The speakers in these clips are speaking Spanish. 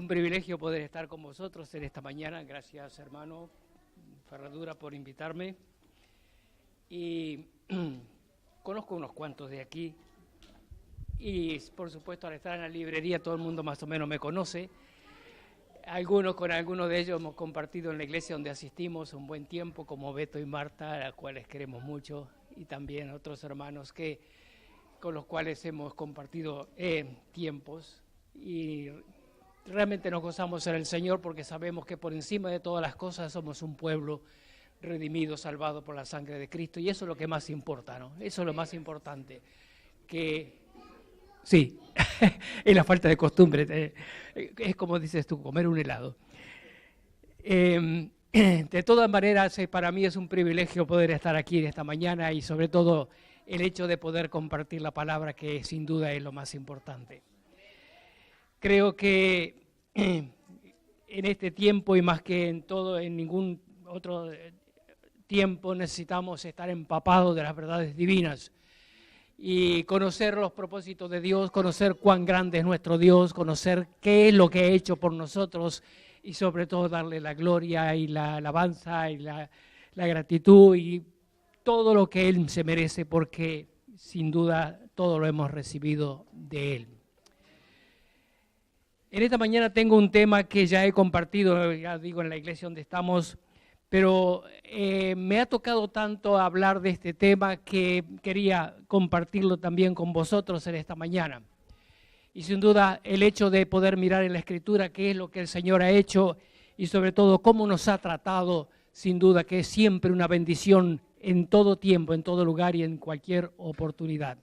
un privilegio poder estar con vosotros en esta mañana. Gracias, hermano Ferradura, por invitarme. Y conozco unos cuantos de aquí. Y, por supuesto, al estar en la librería, todo el mundo más o menos me conoce. Con algunos de ellos hemos compartido en la iglesia donde asistimos un buen tiempo, como Beto y Marta, a los cuales queremos mucho, y también otros hermanos con los cuales hemos compartido tiempos. Y realmente nos gozamos en el Señor porque sabemos que por encima de todas las cosas somos un pueblo redimido, salvado por la sangre de Cristo, y eso es lo que más importa, ¿no? Eso es lo más importante, sí, es la falta de costumbre, es como dices tú, comer un helado. De todas maneras, para mí es un privilegio poder estar aquí esta mañana y sobre todo el hecho de poder compartir la palabra, que sin duda es lo más importante. Creo que en este tiempo y más que en ningún otro tiempo necesitamos estar empapados de las verdades divinas y conocer los propósitos de Dios, conocer cuán grande es nuestro Dios, conocer qué es lo que ha hecho por nosotros y sobre todo darle la gloria y la alabanza y la gratitud y todo lo que Él se merece, porque sin duda todo lo hemos recibido de Él. En esta mañana tengo un tema que ya he compartido, ya digo, en la iglesia donde estamos, pero me ha tocado tanto hablar de este tema que quería compartirlo también con vosotros en esta mañana. Y sin duda el hecho de poder mirar en la Escritura qué es lo que el Señor ha hecho y sobre todo cómo nos ha tratado, sin duda que es siempre una bendición en todo tiempo, en todo lugar y en cualquier oportunidad.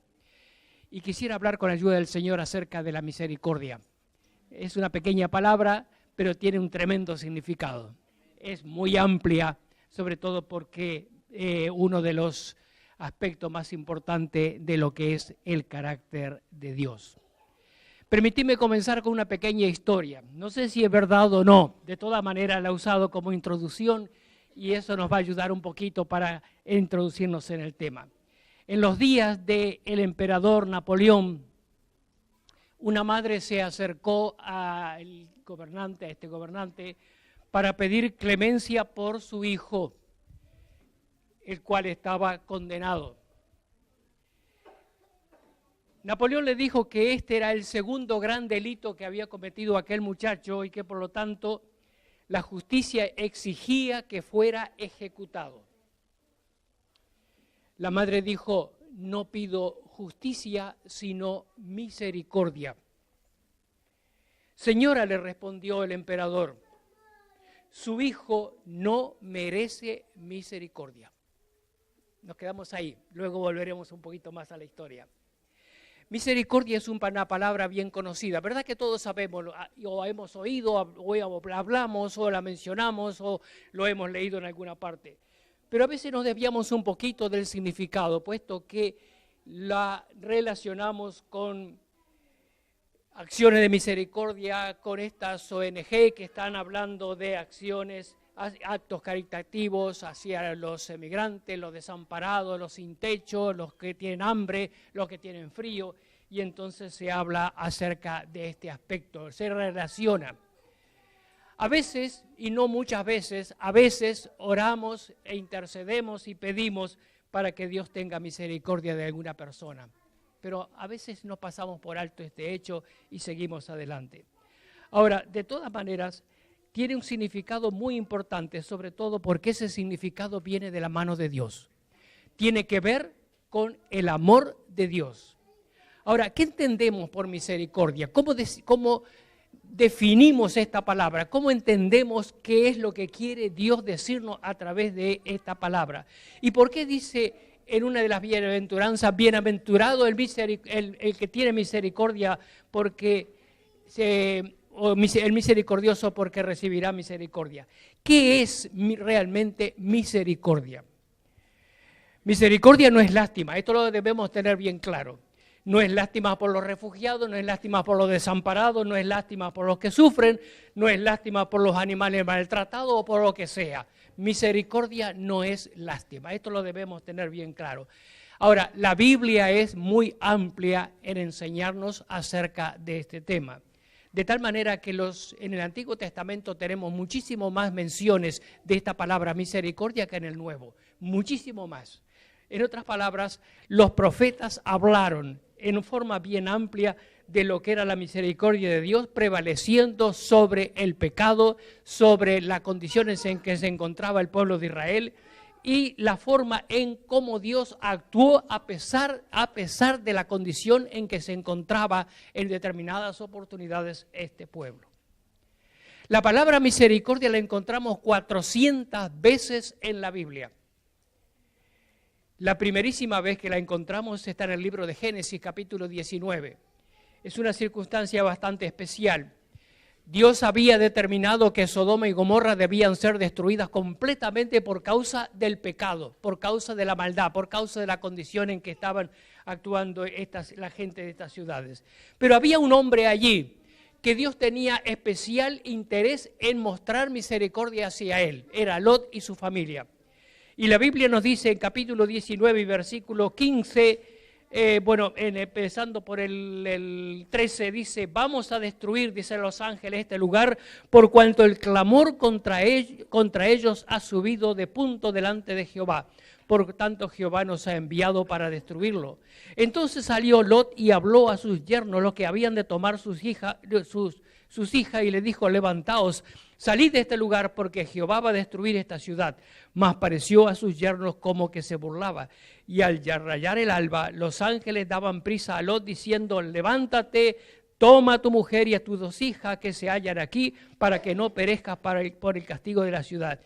Y quisiera hablar con la ayuda del Señor acerca de la misericordia. Es una pequeña palabra, pero tiene un tremendo significado. Es muy amplia, sobre todo porque uno de los aspectos más importantes de lo que es el carácter de Dios. Permitidme comenzar con una pequeña historia. No sé si es verdad o no, de todas maneras la he usado como introducción y eso nos va a ayudar un poquito para introducirnos en el tema. En los días del emperador Napoleón, una madre se acercó a este gobernante, para pedir clemencia por su hijo, el cual estaba condenado. Napoleón le dijo que este era el segundo gran delito que había cometido aquel muchacho y que por lo tanto la justicia exigía que fuera ejecutado. La madre dijo: no pido justicia, sino misericordia. Señora, le respondió el emperador, su hijo no merece misericordia. Nos quedamos ahí, luego volveremos un poquito más a la historia. Misericordia es una palabra bien conocida, ¿verdad que todos sabemos, o hemos oído, o hablamos, o la mencionamos, o lo hemos leído en alguna parte? Pero a veces nos desviamos un poquito del significado, puesto que la relacionamos con acciones de misericordia, con estas ONG que están hablando de acciones, actos caritativos hacia los emigrantes, los desamparados, los sin techo, los que tienen hambre, los que tienen frío, y entonces se habla acerca de este aspecto, se relaciona. A veces, y no muchas veces, a veces oramos e intercedemos y pedimos para que Dios tenga misericordia de alguna persona. Pero a veces no pasamos por alto este hecho y seguimos adelante. Ahora, de todas maneras, tiene un significado muy importante, sobre todo porque ese significado viene de la mano de Dios. Tiene que ver con el amor de Dios. Ahora, ¿qué entendemos por misericordia? ¿Cómo definimos esta palabra? ¿Cómo entendemos qué es lo que quiere Dios decirnos a través de esta palabra? ¿Y por qué dice en una de las bienaventuranzas, bienaventurado el que tiene misericordia, porque el misericordioso, porque recibirá misericordia? ¿Qué es realmente misericordia? Misericordia no es lástima, esto lo debemos tener bien claro. No es lástima por los refugiados, no es lástima por los desamparados, no es lástima por los que sufren, no es lástima por los animales maltratados o por lo que sea. Misericordia no es lástima, esto lo debemos tener bien claro. Ahora, la Biblia es muy amplia en enseñarnos acerca de este tema. De tal manera que en el Antiguo Testamento tenemos muchísimo más menciones de esta palabra misericordia que en el Nuevo, muchísimo más. En otras palabras, los profetas hablaron en forma bien amplia de lo que era la misericordia de Dios, prevaleciendo sobre el pecado, sobre las condiciones en que se encontraba el pueblo de Israel y la forma en cómo Dios actuó a pesar de la condición en que se encontraba en determinadas oportunidades este pueblo. La palabra misericordia la encontramos 400 veces en la Biblia. La primerísima vez que la encontramos está en el libro de Génesis, capítulo 19. Es una circunstancia bastante especial. Dios había determinado que Sodoma y Gomorra debían ser destruidas completamente por causa del pecado, por causa de la maldad, por causa de la condición en que estaban actuando la gente de estas ciudades. Pero había un hombre allí que Dios tenía especial interés en mostrar misericordia hacia él. Era Lot y su familia. Y la Biblia nos dice en capítulo 19 y versículo 15, empezando por el 13, dice, vamos a destruir, dicen los ángeles, este lugar, por cuanto el clamor contra ellos ha subido de punto delante de Jehová. Por tanto, Jehová nos ha enviado para destruirlo. Entonces salió Lot y habló a sus yernos, los que habían de tomar sus hijas, y le dijo, levantaos, salid de este lugar, porque Jehová va a destruir esta ciudad. Mas pareció a sus yernos como que se burlaba. Y al rayar el alba, los ángeles daban prisa a Lot, diciendo, levántate, toma a tu mujer y a tus 2 hijas que se hallan aquí, para que no perezcas por el castigo de la ciudad.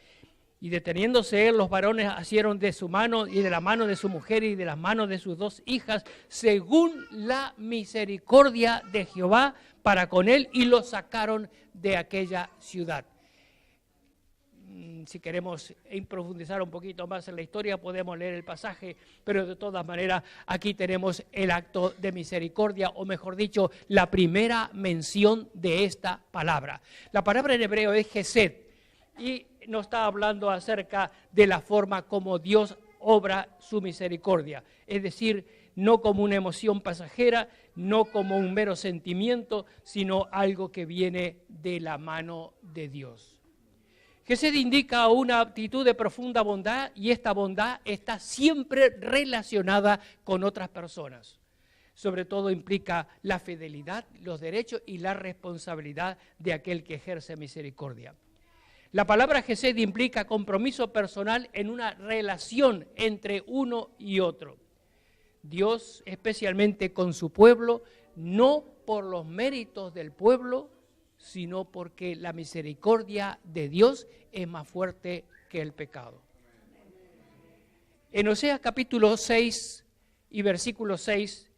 Y deteniéndose él, los varones asieron de su mano y de la mano de su mujer y de las manos de sus 2 hijas, según la misericordia de Jehová para con él, y lo sacaron de aquella ciudad. Si queremos profundizar un poquito más en la historia, podemos leer el pasaje, pero de todas maneras aquí tenemos el acto de misericordia, o mejor dicho, la primera mención de esta palabra. La palabra en hebreo es Gesed, y nos está hablando acerca de la forma como Dios obra su misericordia, es decir, no como una emoción pasajera, no como un mero sentimiento, sino algo que viene de la mano de Dios. Gesed indica una actitud de profunda bondad, y esta bondad está siempre relacionada con otras personas. Sobre todo implica la fidelidad, los derechos y la responsabilidad de aquel que ejerce misericordia. La palabra Gesed implica compromiso personal en una relación entre uno y otro. Dios, especialmente con su pueblo, no por los méritos del pueblo, sino porque la misericordia de Dios es más fuerte que el pecado. En Oseas capítulo 6 y versículo 6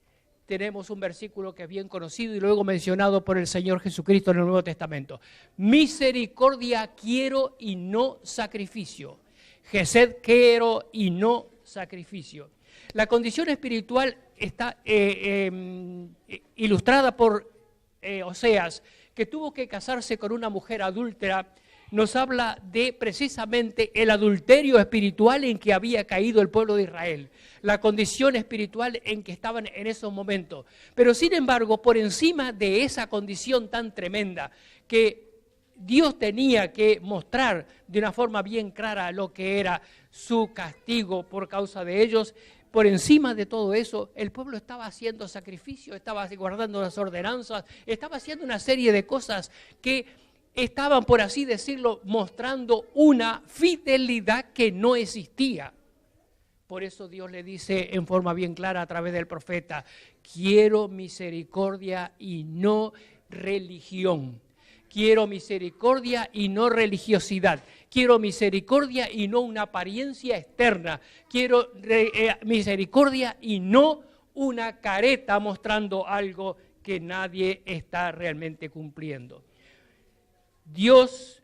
tenemos un versículo que es bien conocido y luego mencionado por el Señor Jesucristo en el Nuevo Testamento. Misericordia quiero y no sacrificio. Gesed quiero y no sacrificio. La condición espiritual está ilustrada por Oseas, que tuvo que casarse con una mujer adúltera. Nos habla de precisamente el adulterio espiritual en que había caído el pueblo de Israel, la condición espiritual en que estaban en esos momentos. Pero sin embargo, por encima de esa condición tan tremenda que Dios tenía que mostrar de una forma bien clara lo que era su castigo por causa de ellos, por encima de todo eso, el pueblo estaba haciendo sacrificios, estaba guardando las ordenanzas, estaba haciendo una serie de cosas que estaban, por así decirlo, mostrando una fidelidad que no existía. Por eso Dios le dice en forma bien clara a través del profeta, quiero misericordia y no religión. Quiero misericordia y no religiosidad. Quiero misericordia y no una apariencia externa. Quiero misericordia y no una careta mostrando algo que nadie está realmente cumpliendo. Dios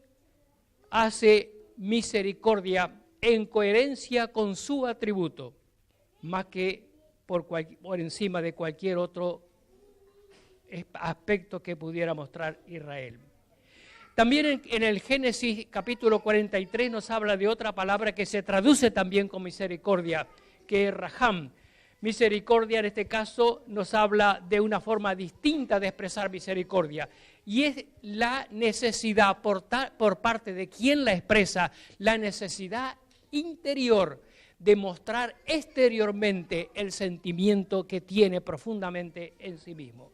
hace misericordia en coherencia con su atributo, más que por encima de cualquier otro aspecto que pudiera mostrar Israel. También en el Génesis capítulo 43 nos habla de otra palabra que se traduce también con misericordia, que es Raham. Misericordia en este caso nos habla de una forma distinta de expresar misericordia. Y es la necesidad por parte de quien la expresa, la necesidad interior de mostrar exteriormente el sentimiento que tiene profundamente en sí mismo.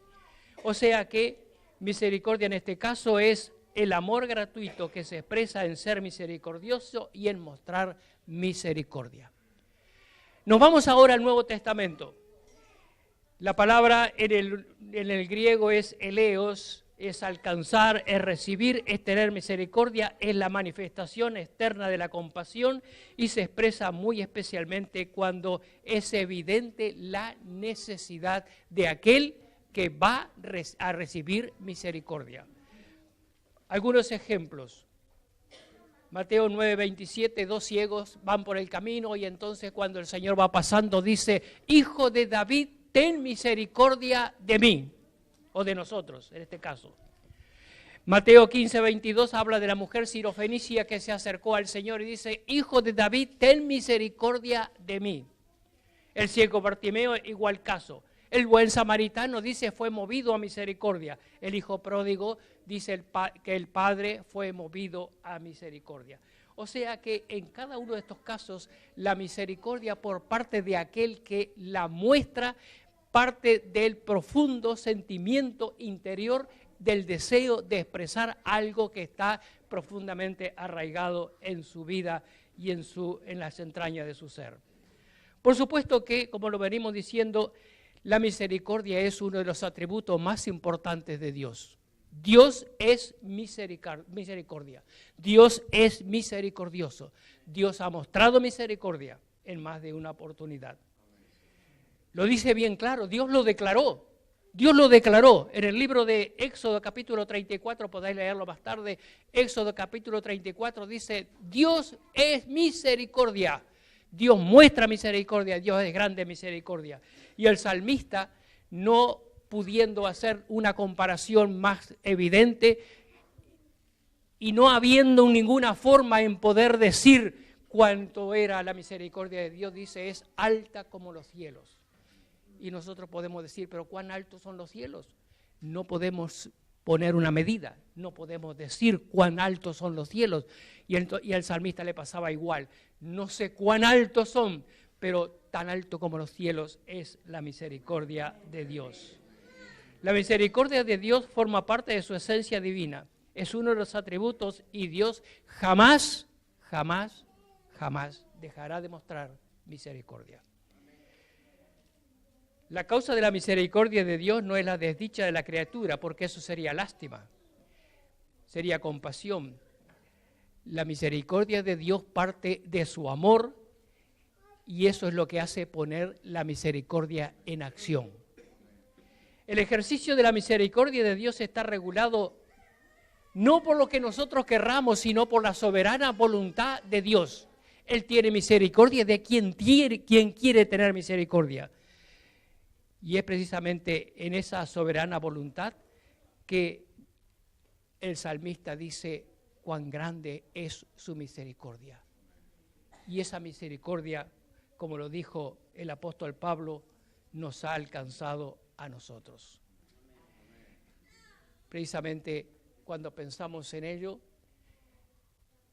O sea que misericordia en este caso es el amor gratuito que se expresa en ser misericordioso y en mostrar misericordia. Nos vamos ahora al Nuevo Testamento. La palabra en el griego es eleos, es alcanzar, es recibir, es tener misericordia, es la manifestación externa de la compasión y se expresa muy especialmente cuando es evidente la necesidad de aquel que va a recibir misericordia. Algunos ejemplos. Mateo 9:27, 2 ciegos van por el camino y entonces cuando el Señor va pasando dice, Hijo de David, ten misericordia de mí, o de nosotros en este caso. Mateo 15:22 habla de la mujer sirofenicia que se acercó al Señor y dice, Hijo de David, ten misericordia de mí. El ciego Bartimeo, igual caso. El buen samaritano dice, fue movido a misericordia. El hijo pródigo dice que el padre fue movido a misericordia. O sea que en cada uno de estos casos, la misericordia por parte de aquel que la muestra, parte del profundo sentimiento interior del deseo de expresar algo que está profundamente arraigado en su vida y en las entrañas de su ser. Por supuesto que, como lo venimos diciendo, la misericordia es uno de los atributos más importantes de Dios. Dios es misericordia. Dios es misericordioso. Dios ha mostrado misericordia en más de una oportunidad. Lo dice bien claro, Dios lo declaró. Dios lo declaró en el libro de Éxodo capítulo 34, podéis leerlo más tarde. Éxodo capítulo 34 dice, Dios es misericordia. Dios muestra misericordia, Dios es grande misericordia. Y el salmista, no pudiendo hacer una comparación más evidente y no habiendo ninguna forma en poder decir cuánto era la misericordia de Dios, dice, es alta como los cielos. Y nosotros podemos decir, pero ¿cuán altos son los cielos? No podemos poner una medida, no podemos decir cuán altos son los cielos. Y al salmista le pasaba igual. No sé cuán altos son, pero tan alto como los cielos es la misericordia de Dios. La misericordia de Dios forma parte de su esencia divina. Es uno de los atributos y Dios jamás, jamás, jamás dejará de mostrar misericordia. La causa de la misericordia de Dios no es la desdicha de la criatura, porque eso sería lástima, sería compasión. La misericordia de Dios parte de su amor y eso es lo que hace poner la misericordia en acción. El ejercicio de la misericordia de Dios está regulado no por lo que nosotros querramos, sino por la soberana voluntad de Dios. Él tiene misericordia de quien quiere tener misericordia. Y es precisamente en esa soberana voluntad que el salmista dice cuán grande es su misericordia. Y esa misericordia, como lo dijo el apóstol Pablo, nos ha alcanzado a nosotros. Precisamente cuando pensamos en ello,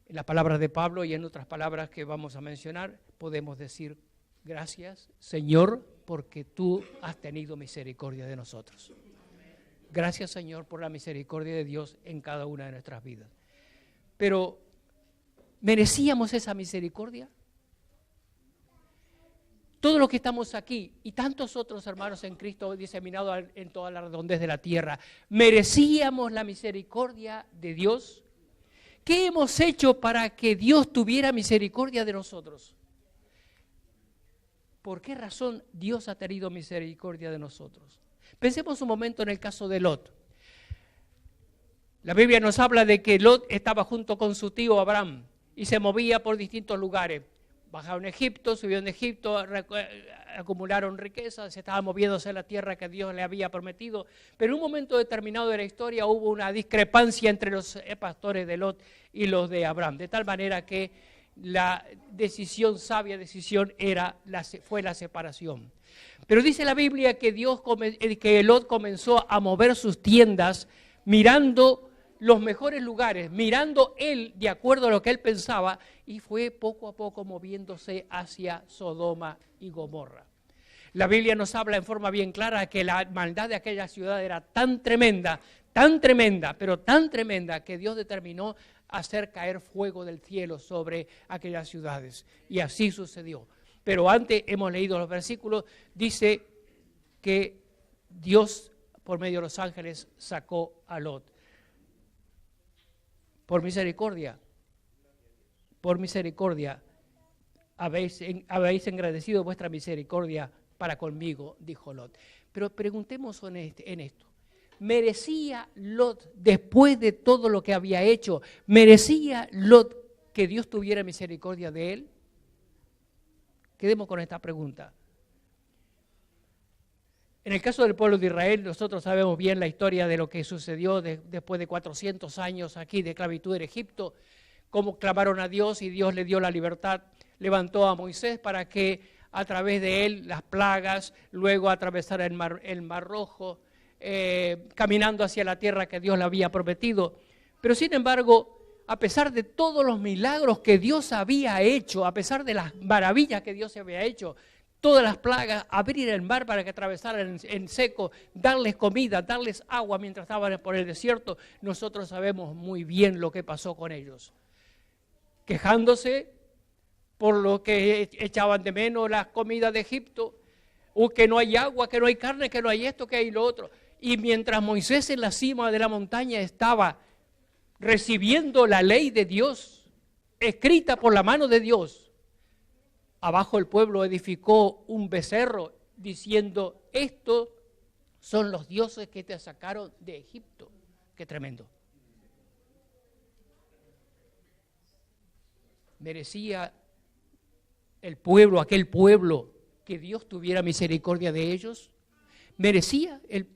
en las palabras de Pablo y en otras palabras que vamos a mencionar, podemos decir gracias, Señor, porque tú has tenido misericordia de nosotros. Gracias, Señor, por la misericordia de Dios en cada una de nuestras vidas. Pero, ¿merecíamos esa misericordia? Todos los que estamos aquí y tantos otros hermanos en Cristo diseminados en toda la redondez de la tierra, ¿merecíamos la misericordia de Dios? ¿Qué hemos hecho para que Dios tuviera misericordia de nosotros? ¿Por qué razón Dios ha tenido misericordia de nosotros? Pensemos un momento en el caso de Lot. La Biblia nos habla de que Lot estaba junto con su tío Abraham y se movía por distintos lugares. Bajaron a Egipto, subieron de Egipto, acumularon riquezas, se estaban moviéndose en la tierra que Dios le había prometido. Pero en un momento determinado de la historia hubo una discrepancia entre los pastores de Lot y los de Abraham, de tal manera que la sabia decisión fue la separación. Pero dice la Biblia que Lot comenzó a mover sus tiendas mirando los mejores lugares, mirando él de acuerdo a lo que él pensaba, y fue poco a poco moviéndose hacia Sodoma y Gomorra. La Biblia nos habla en forma bien clara que la maldad de aquella ciudad era tan tremenda, pero tan tremenda, que Dios determinó hacer caer fuego del cielo sobre aquellas ciudades. Y así sucedió. Pero antes hemos leído los versículos, dice que Dios, por medio de los ángeles, sacó a Lot. Por misericordia, habéis engrandecido vuestra misericordia para conmigo, dijo Lot. Pero preguntemos en esto. ¿Merecía Lot, después de todo lo que había hecho, merecía Lot que Dios tuviera misericordia de él? Quedemos con esta pregunta. En el caso del pueblo de Israel, nosotros sabemos bien la historia de lo que sucedió después de 400 años aquí de esclavitud en Egipto, cómo clamaron a Dios y Dios le dio la libertad, levantó a Moisés para que a través de él las plagas, luego atravesar el mar Rojo, caminando hacia la tierra que Dios le había prometido. Pero sin embargo, a pesar de todos los milagros que Dios había hecho, a pesar de las maravillas que Dios había hecho, todas las plagas, abrir el mar para que atravesaran en seco, darles comida, darles agua mientras estaban por el desierto, nosotros sabemos muy bien lo que pasó con ellos. Quejándose por lo que echaban de menos las comidas de Egipto, o que no hay agua, que no hay carne, que no hay esto, que hay lo otro. Y mientras Moisés en la cima de la montaña estaba recibiendo la ley de Dios, escrita por la mano de Dios, abajo el pueblo edificó un becerro diciendo, estos son los dioses que te sacaron de Egipto. Qué tremendo. Merecía el pueblo, aquel pueblo, que Dios tuviera misericordia de ellos. Merecía el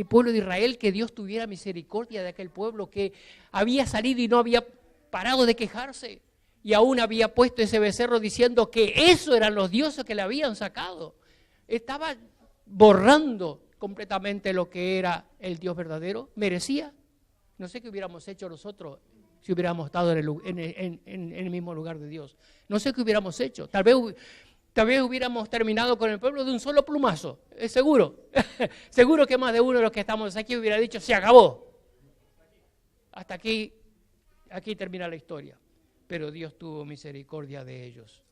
pueblo de Israel que Dios tuviera misericordia de aquel pueblo que había salido y no había parado de quejarse. Y aún había puesto ese becerro diciendo que eso eran los dioses que le habían sacado. Estaba borrando completamente lo que era el Dios verdadero. ¿Merecía? No sé qué hubiéramos hecho nosotros si hubiéramos estado en el mismo lugar de Dios. No sé qué hubiéramos hecho. Tal vez hubiéramos terminado con el pueblo de un solo plumazo. Es seguro. Seguro que más de uno de los que estamos aquí hubiera dicho, se acabó. Hasta aquí termina la historia. Pero Dios tuvo misericordia de ellos.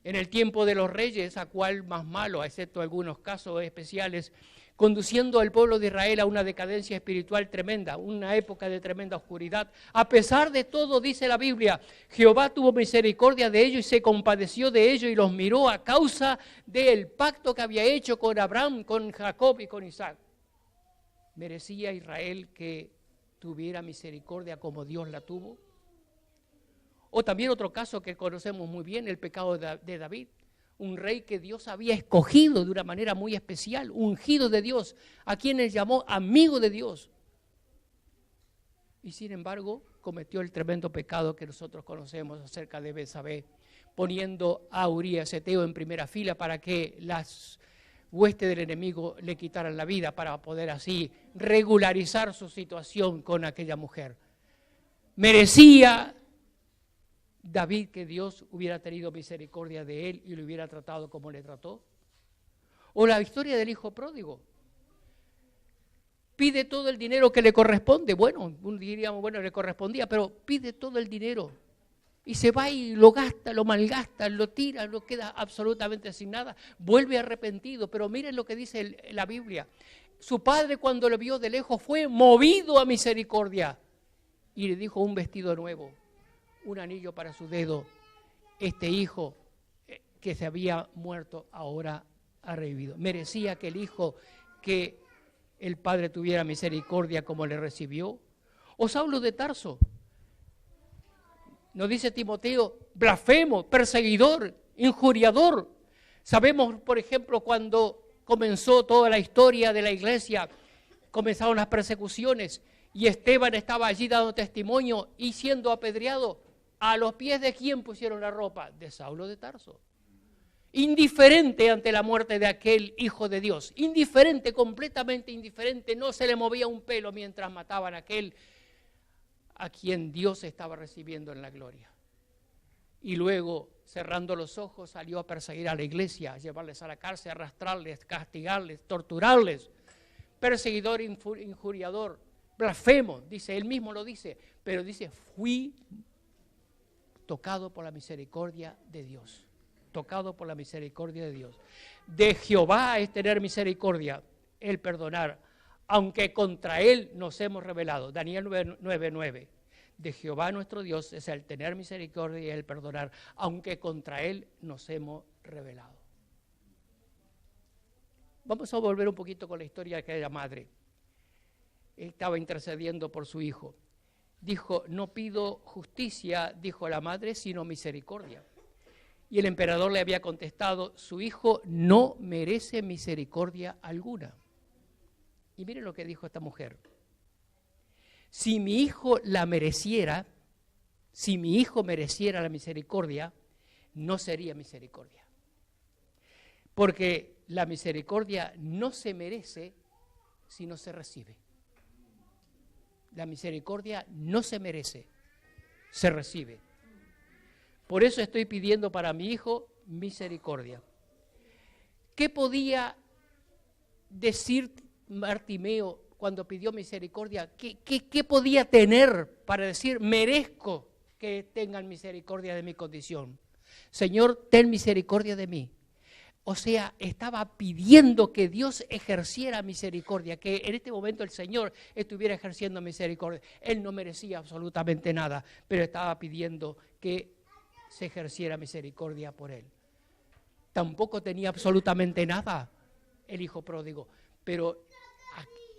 En el tiempo de los reyes, a cual más malo, excepto algunos casos especiales, conduciendo al pueblo de Israel a una decadencia espiritual tremenda, una época de tremenda oscuridad. A pesar de todo, dice la Biblia, Jehová tuvo misericordia de ellos y se compadeció de ellos y los miró a causa del pacto que había hecho con Abraham, con Jacob y con Isaac. ¿Merecía Israel que tuviera misericordia como Dios la tuvo? O también otro caso que conocemos muy bien, el pecado de David, un rey que Dios había escogido de una manera muy especial, ungido de Dios, a quienes llamó amigo de Dios. Y sin embargo, cometió el tremendo pecado que nosotros conocemos acerca de Betsabé, poniendo a Urías Eteo en primera fila para que las huestes del enemigo le quitaran la vida, para poder así regularizar su situación con aquella mujer. Merecía David que Dios hubiera tenido misericordia de él y lo hubiera tratado como le trató. O la historia del hijo pródigo. Pide todo el dinero que le corresponde. Bueno, diríamos, bueno, le correspondía, pero pide todo el dinero. Y se va y lo gasta, lo malgasta, lo tira, no queda absolutamente sin nada. Vuelve arrepentido, pero miren lo que dice la Biblia. Su padre, cuando lo vio de lejos, fue movido a misericordia y le dijo un vestido nuevo, un anillo para su dedo. Este hijo que se había muerto ahora ha revivido. Merecía que el hijo, que el padre tuviera misericordia como le recibió. O Saulo de Tarso, nos dice Timoteo, blasfemo, perseguidor, injuriador. Sabemos, por ejemplo, cuando comenzó toda la historia de la iglesia, comenzaron las persecuciones y Esteban estaba allí dando testimonio y siendo apedreado. ¿A los pies de quién pusieron la ropa? De Saulo de Tarso. indiferente ante la muerte de aquel Hijo de Dios, indiferente, completamente indiferente, no se le movía un pelo mientras mataban a aquel a quien Dios estaba recibiendo en la gloria. Y luego, cerrando los ojos, salió a perseguir a la iglesia, a llevarles a la cárcel, arrastrarles, castigarles, torturarles. Perseguidor, injuriador, blasfemo, dice, él mismo lo dice, pero dice, fui tocado por la misericordia de Dios. Tocado por la misericordia de Dios. De Jehová es tener misericordia, el perdonar, aunque contra él nos hemos rebelado. Daniel 9:9. De Jehová nuestro Dios es el tener misericordia y el perdonar, aunque contra él nos hemos rebelado. Vamos a volver un poquito con la historia de aquella madre. Estaba intercediendo por su hijo. Dijo, no pido justicia, dijo la madre, sino misericordia. Y el emperador le había contestado, su hijo no merece misericordia alguna. Y miren lo que dijo esta mujer. Si mi hijo la mereciera, si mi hijo mereciera la misericordia, no sería misericordia. Porque la misericordia no se merece si no se recibe. La misericordia no se merece, se recibe. Por eso estoy pidiendo para mi hijo misericordia. ¿Qué podía decir Bartimeo cuando pidió misericordia? ¿Qué podía tener para decir, merezco que tengan misericordia de mi condición? Señor, ten misericordia de mí. O sea, estaba pidiendo que Dios ejerciera misericordia, que en este momento el Señor estuviera ejerciendo misericordia. Él no merecía absolutamente nada, pero estaba pidiendo que se ejerciera misericordia por él. Tampoco tenía absolutamente nada el hijo pródigo, pero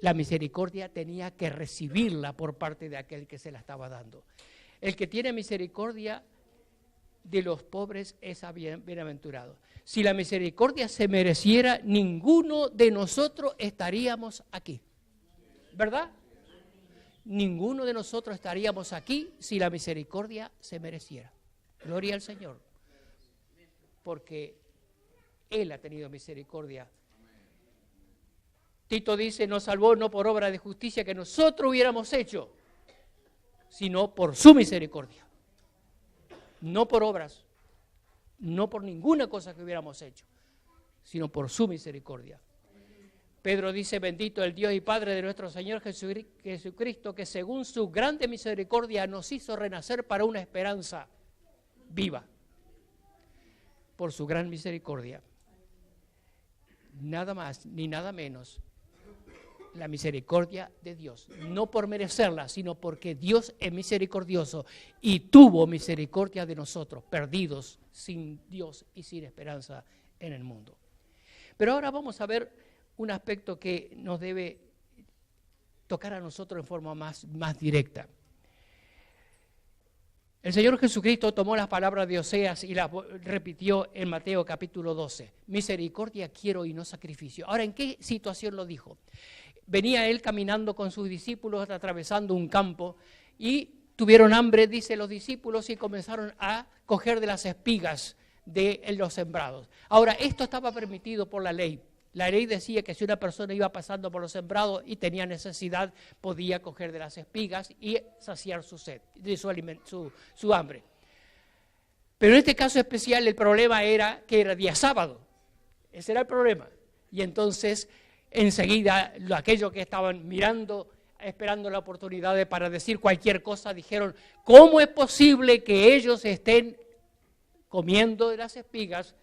la misericordia tenía que recibirla por parte de aquel que se la estaba dando. El que tiene misericordia de los pobres es bienaventurado. Si la misericordia se mereciera, ninguno de nosotros estaríamos aquí. ¿Verdad? Ninguno de nosotros estaríamos aquí si la misericordia se mereciera. Gloria al Señor. Porque Él ha tenido misericordia. Tito dice, nos salvó no por obra de justicia que nosotros hubiéramos hecho, sino por su misericordia. No por obras, no por ninguna cosa que hubiéramos hecho, sino por su misericordia. Pedro dice, bendito el Dios y Padre de nuestro Señor Jesucristo, que según su grande misericordia nos hizo renacer para una esperanza viva. Por su gran misericordia. Nada más ni nada menos. La misericordia de Dios, no por merecerla, sino porque Dios es misericordioso y tuvo misericordia de nosotros, perdidos sin Dios y sin esperanza en el mundo. Pero ahora vamos a ver un aspecto que nos debe tocar a nosotros en forma más directa. El Señor Jesucristo tomó las palabras de Oseas y las repitió en Mateo capítulo 12. Misericordia quiero y no sacrificio. Ahora, ¿en qué situación lo dijo? Venía él caminando con sus discípulos, atravesando un campo, y tuvieron hambre, dice los discípulos, y comenzaron a coger de las espigas de los sembrados. Ahora, esto estaba permitido por la ley. La ley decía que si una persona iba pasando por los sembrados y tenía necesidad, podía coger de las espigas y saciar su sed, su hambre. Pero en este caso especial el problema era que era día sábado. Ese era el problema. Y entonces enseguida, aquellos que estaban mirando, esperando la oportunidad para decir cualquier cosa, dijeron, ¿cómo es posible que ellos estén comiendo de las espigas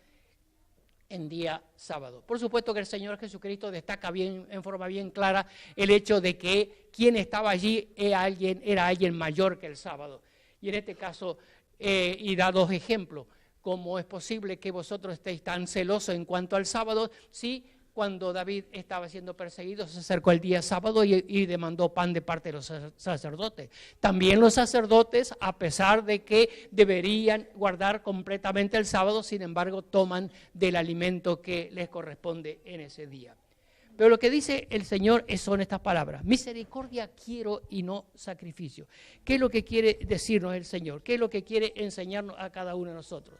en día sábado? Por supuesto que el Señor Jesucristo destaca en forma bien clara el hecho de que quien estaba allí era alguien mayor que el sábado. Y en este caso, y da dos ejemplos. ¿Cómo es posible que vosotros estéis tan celosos en cuanto al sábado? Sí, cuando David estaba siendo perseguido, se acercó el día sábado y demandó pan de parte de los sacerdotes. También los sacerdotes, a pesar de que deberían guardar completamente el sábado, sin embargo, toman del alimento que les corresponde en ese día. Pero lo que dice el Señor son estas palabras: misericordia quiero y no sacrificio. ¿Qué es lo que quiere decirnos el Señor? ¿Qué es lo que quiere enseñarnos a cada uno de nosotros?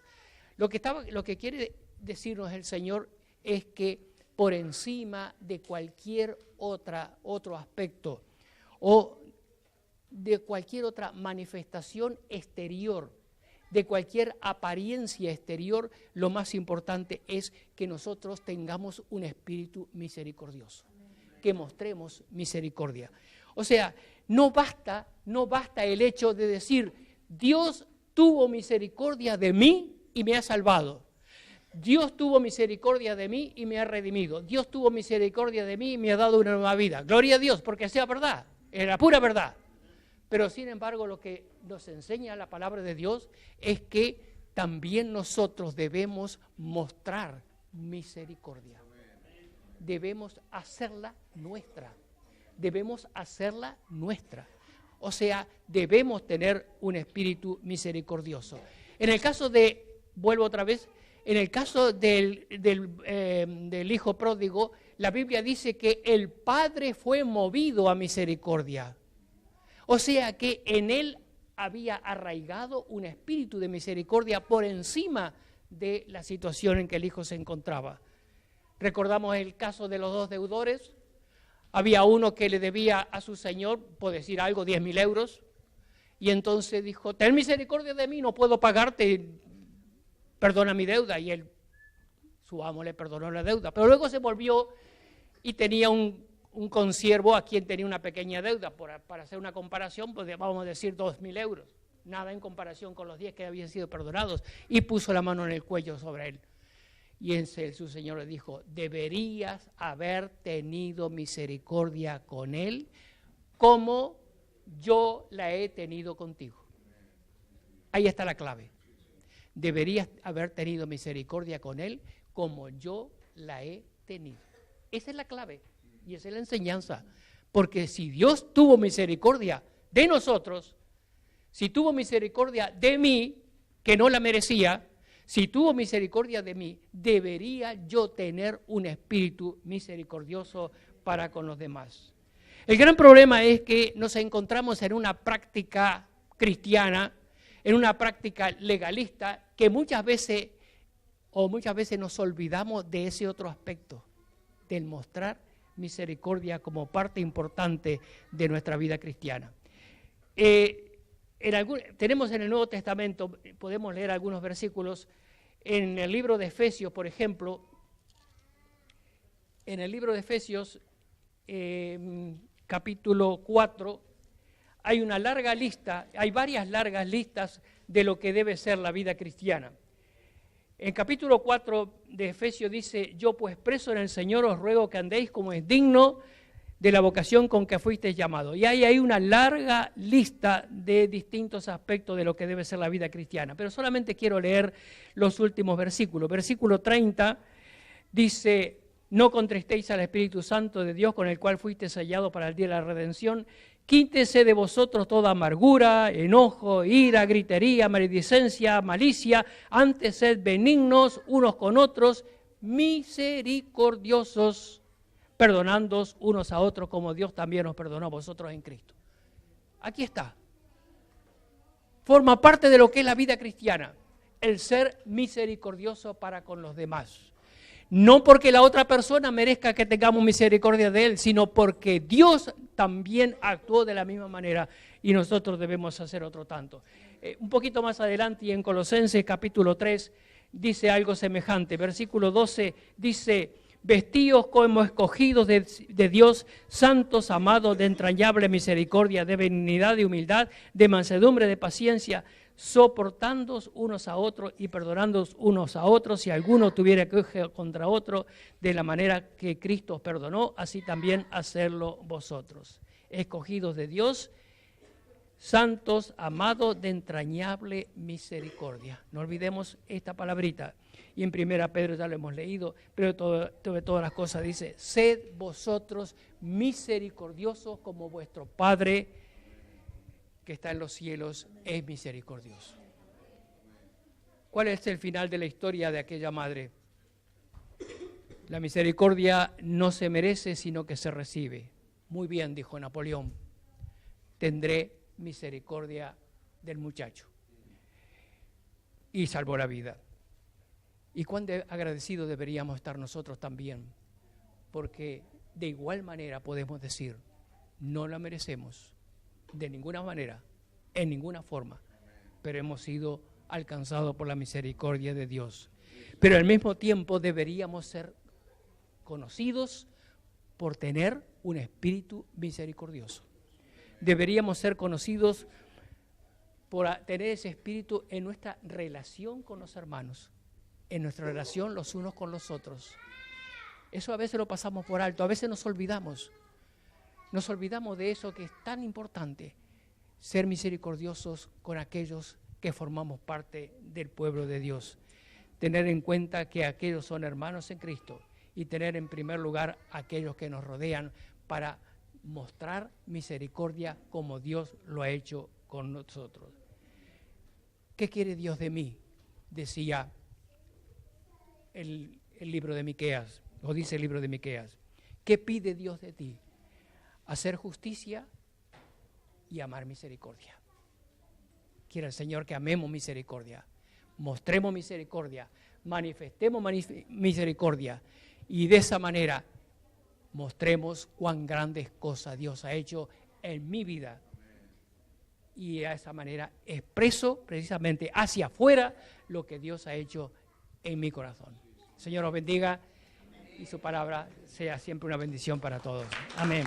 Lo que quiere decirnos el Señor es que por encima de cualquier otro aspecto o de cualquier otra manifestación exterior, de cualquier apariencia exterior, lo más importante es que nosotros tengamos un espíritu misericordioso, que mostremos misericordia. O sea, no basta el hecho de decir, Dios tuvo misericordia de mí y me ha salvado. Dios tuvo misericordia de mí y me ha redimido. Dios tuvo misericordia de mí y me ha dado una nueva vida. Gloria a Dios, porque sea verdad, es la pura verdad. Pero sin embargo, lo que nos enseña la palabra de Dios es que también nosotros debemos mostrar misericordia. Debemos hacerla nuestra. Debemos hacerla nuestra. O sea, debemos tener un espíritu misericordioso. En el caso de, vuelvo otra vez, en el caso del hijo pródigo, la Biblia dice que el padre fue movido a misericordia. O sea que en él había arraigado un espíritu de misericordia por encima de la situación en que el hijo se encontraba. Recordamos el caso de los dos deudores. Había uno que le debía a su señor, por decir algo, 10.000 euros. Y entonces dijo, ten misericordia de mí, no puedo pagarte, perdona mi deuda. Y su amo le perdonó la deuda. Pero luego se volvió y tenía un consiervo a quien tenía una pequeña deuda. Para hacer una comparación, pues vamos a decir 2.000 euros. Nada en comparación con los 10 que habían sido perdonados. Y puso la mano en el cuello sobre él. Y su señor le dijo, deberías haber tenido misericordia con él como yo la he tenido contigo. Ahí está la clave. Deberías haber tenido misericordia con él como yo la he tenido. Esa es la clave y esa es la enseñanza. Porque si Dios tuvo misericordia de nosotros, si tuvo misericordia de mí, que no la merecía, si tuvo misericordia de mí, debería yo tener un espíritu misericordioso para con los demás. El gran problema es que nos encontramos en una práctica cristiana, en una práctica legalista, que muchas veces nos olvidamos de ese otro aspecto, del mostrar misericordia como parte importante de nuestra vida cristiana. Tenemos en el Nuevo Testamento, podemos leer algunos versículos, en el libro de Efesios, por ejemplo, en el libro de Efesios, capítulo 4, hay una larga lista, hay varias largas listas de lo que debe ser la vida cristiana. En capítulo 4 de Efesios dice, yo pues preso en el Señor os ruego que andéis como es digno de la vocación con que fuisteis llamados. Y hay una larga lista de distintos aspectos de lo que debe ser la vida cristiana. Pero solamente quiero leer los últimos versículos. Versículo 30 dice, no contristéis al Espíritu Santo de Dios con el cual fuisteis sellados para el día de la redención. Quítese de vosotros toda amargura, enojo, ira, gritería, maledicencia, malicia. Antes sed benignos unos con otros, misericordiosos, perdonándoos unos a otros como Dios también os perdonó a vosotros en Cristo. Aquí está. Forma parte de lo que es la vida cristiana, el ser misericordioso para con los demás. No porque la otra persona merezca que tengamos misericordia de él, sino porque Dios también actuó de la misma manera y nosotros debemos hacer otro tanto. Un poquito más adelante y en Colosenses capítulo 3 dice algo semejante. Versículo 12 dice, vestíos como escogidos de Dios, santos, amados, de entrañable misericordia, de benignidad, de humildad, de mansedumbre, de paciencia, soportándoos unos a otros y perdonándoos unos a otros, si alguno tuviera queja contra otro, de la manera que Cristo os perdonó, así también hacerlo vosotros. Escogidos de Dios, santos, amados, de entrañable misericordia. No olvidemos esta palabrita. Y en 1 Pedro ya lo hemos leído, pero sobre todas las cosas dice, sed vosotros misericordiosos como vuestro Padre que está en los cielos es misericordioso. ¿Cuál es el final de la historia de aquella madre? La misericordia no se merece, sino que se recibe. Muy bien, dijo Napoleón, tendré misericordia del muchacho. Y salvó la vida. Y cuán agradecidos deberíamos estar nosotros también, porque de igual manera podemos decir, no la merecemos de ninguna manera, en ninguna forma, pero hemos sido alcanzados por la misericordia de Dios. Pero al mismo tiempo deberíamos ser conocidos por tener un espíritu misericordioso. Deberíamos ser conocidos por tener ese espíritu en nuestra relación con los hermanos, en nuestra relación los unos con los otros. Eso a veces lo pasamos por alto, a veces nos olvidamos de eso que es tan importante, ser misericordiosos con aquellos que formamos parte del pueblo de Dios. Tener en cuenta que aquellos son hermanos en Cristo y tener en primer lugar aquellos que nos rodean para mostrar misericordia como Dios lo ha hecho con nosotros. ¿Qué quiere Dios de mí? Decía el libro de Miqueas, o dice el libro de Miqueas. ¿Qué pide Dios de ti? Hacer justicia y amar misericordia. Quiere el Señor que amemos misericordia, mostremos misericordia, manifestemos misericordia y de esa manera mostremos cuán grandes cosas Dios ha hecho en mi vida. Y de esa manera expreso precisamente hacia afuera lo que Dios ha hecho en mi corazón. El Señor os bendiga y su palabra sea siempre una bendición para todos. Amén.